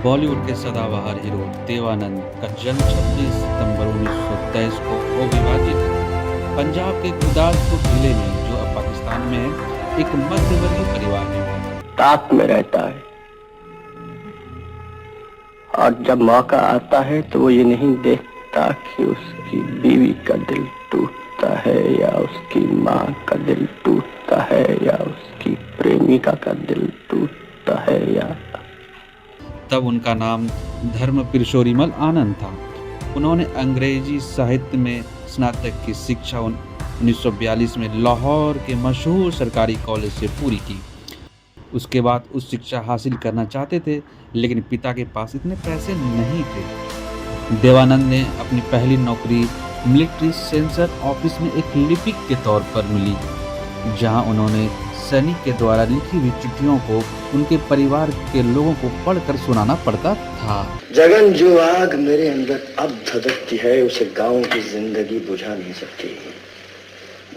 बॉलीवुड के सदाबहार हीरो देवानंद का जन्म 26 सितंबर 1923 को अविभाजित पंजाब के गुरदासपुर जिले में, जो अब पाकिस्तान में है, एक मध्यवर्गीय परिवार में हुआ। साथ में रहता है और जब मौका आता है तो वो ये नहीं देखता कि उसकी बीवी का दिल टूटता है या उसकी माँ का दिल टूटता है या उसकी प्रेमिका का दिल टूटता है या। तब उनका नाम धर्म पिरशोरीमल आनंद था। उन्होंने अंग्रेजी साहित्य में स्नातक की शिक्षा 1942 में लाहौर के मशहूर सरकारी कॉलेज से पूरी की। उसके बाद उच्च शिक्षा हासिल करना चाहते थे, लेकिन पिता के पास इतने पैसे नहीं थे। देवानंद ने अपनी पहली नौकरी मिलिट्री सेंसर ऑफिस में एक लिपिक के तौर पर मिली, जहां उन्होंने सैनिक के द्वारा लिखी हुई चिट्ठियों को उनके परिवार के लोगों को पढ़कर सुनाना पड़ता था। जगन जो आग मेरे अंदर अब धधकती है उसे गांव की जिंदगी बुझा नहीं सकती।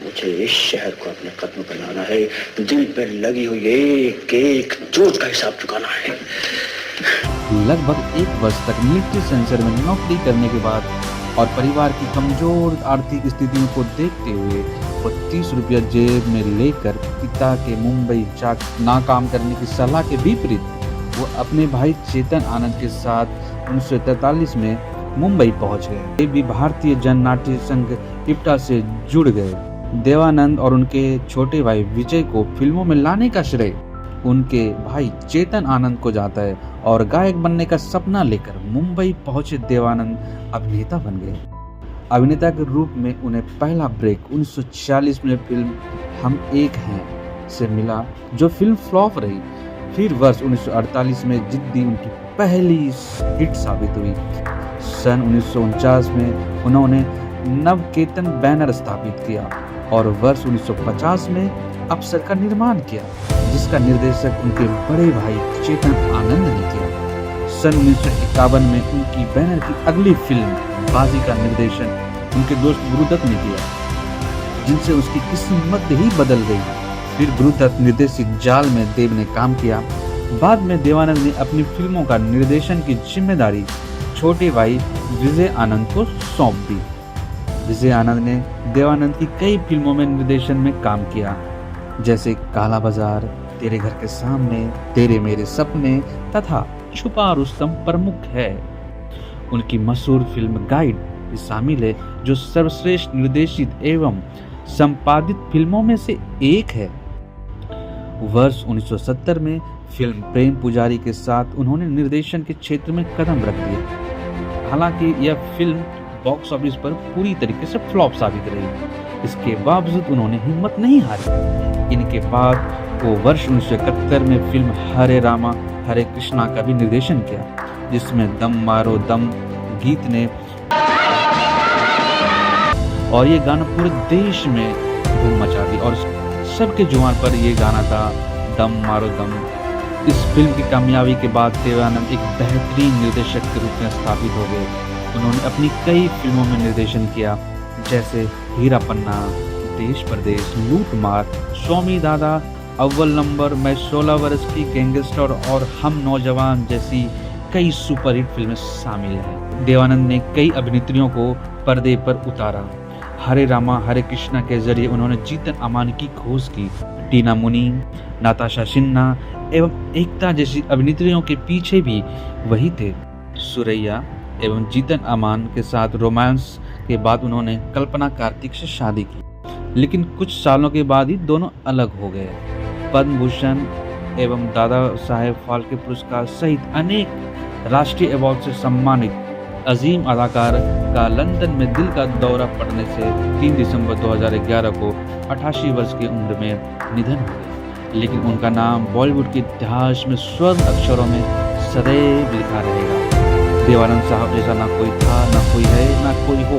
मुझे इस शहर को अपने कदम पर लाना है, दिल पर लगी हुई एक एक चोट का हिसाब चुकाना है। लगभग 1 वर्ष तक मिलिट्री सेंसर में नौकरी करने के बाद और परिवार की कमजोर आर्थिक स्थितियों को देखते हुए वो 30 रुपया जेब में लेकर पिता के मुंबई नाकाम करने की सलाह के विपरीत वो अपने भाई चेतन आनंद के साथ 1943 में मुंबई पहुंच गए। वे भी भारतीय जन नाट्य संघ इप्टा से जुड़ गए। देवानंद और उनके छोटे भाई विजय को फिल्मों में लाने का श्रेय उनके भाई चेतन आनंद को जाता है और गायक बनने का सपना लेकर मुंबई पहुंचे देवानंद अभिनेता बन गए। अभिनेता के रूप में उन्हें पहला ब्रेक 1946 में फिल्म हम एक हैं से मिला, जो फिल्म फ्लॉप रही। फिर वर्ष 1948 में जिद्दी उनकी पहली हिट साबित हुई। सन 1949 में उन्होंने नवकेतन बैनर स्थापित किया और वर्ष 1950 में अप्सर का निर्माण किया, जिसका निर्देशक उनके बड़े भाई चेतन आनंद ने किया। सन 1951 में उनकी बैनर की अगली फिल्म बाजी का निर्देशन उनके दोस्त गुरुदत्त ने किया, जिनसे उसकी किस्मत ही बदल गई। फिर गुरुदत्त निर्देशित जाल में देव ने काम किया। बाद में देवानंद ने अपनी फिल्मों का निर्देशन की जिम्मेदारी छोटे भाई विजय आनंद को सौंप दी। विजय आनंद ने देवानंद की कई फिल्मों में निर्देशन में काम किया, जैसे काला बाजार, तेरे घर के सामने, तेरे मेरे सपने तथा छुपा रुस्तम प्रमुख है। उनकी मशहूर फिल्म गाइड भी शामिल है, जो सर्वश्रेष्ठ निर्देशित एवं संपादित फिल्मों में से एक है। वर्ष 1970 में फिल्म प्रेम पुजारी के साथ उन्होंने निर्देशन के क्षेत्र में कदम रख दिया। हालांकि यह फिल्म बॉक्स ऑफिस पर पूरी तरीके से फ्लॉप साबित रही। इसके बावजूद उन्होंने हिम्मत नहीं हारी। इनके बाद वो वर्ष 1971 में फिल्म हरे रामा हरे कृष्णा का भी निर्देशन किया, जिसमें दम मारो दम गीत ने और ये गाना पूरे देश में धूम मचा दी और सबके जुबान पर ये गाना था, दम मारो दम। इस फिल्म की कामयाबी के बाद देवानंद एक बेहतरीन निर्देशक के रूप में स्थापित हो गए। उन्होंने अपनी कई फिल्मों में निर्देशन किया, जैसे हीरा पन्ना, देश परदेश, लूट मार, स्वामी दादा, अव्वल नंबर, मैं 16 वर्ष की, गैंगस्टर और हम नौजवान जैसी कई सुपरहिट फिल्में शामिल हैं। देवानंद ने कई अभिनेत्रियों को पर्दे पर उतारा। हरे रामा हरे कृष्णा के जरिए उन्होंने जीतन अमान की खोज की। टीना मुनी, नाताशा सिन्हा एवं एकता जैसी अभिनेत्रियों के पीछे भी वही थे। सुरैया एवं जीतन अमान के साथ रोमांस के बाद उन्होंने कल्पना कार्तिक से शादी की, लेकिन कुछ सालों के बाद ही दोनों अलग हो गए। पद्म भूषण एवं दादा साहेब फाल्के पुरस्कार सहित अनेक राष्ट्रीय अवार्ड से सम्मानित अजीम अदाकार का लंदन में दिल का दौरा पड़ने से 3 दिसंबर 2011 को 88 वर्ष की उम्र में निधन हो गया। लेकिन उनका नाम बॉलीवुड के इतिहास में स्वर्ण अक्षरों में सदैव लिखा रहेगा। देवानंद साहब जैसा ना कोई था, ना कोई है, ना कोई होगा।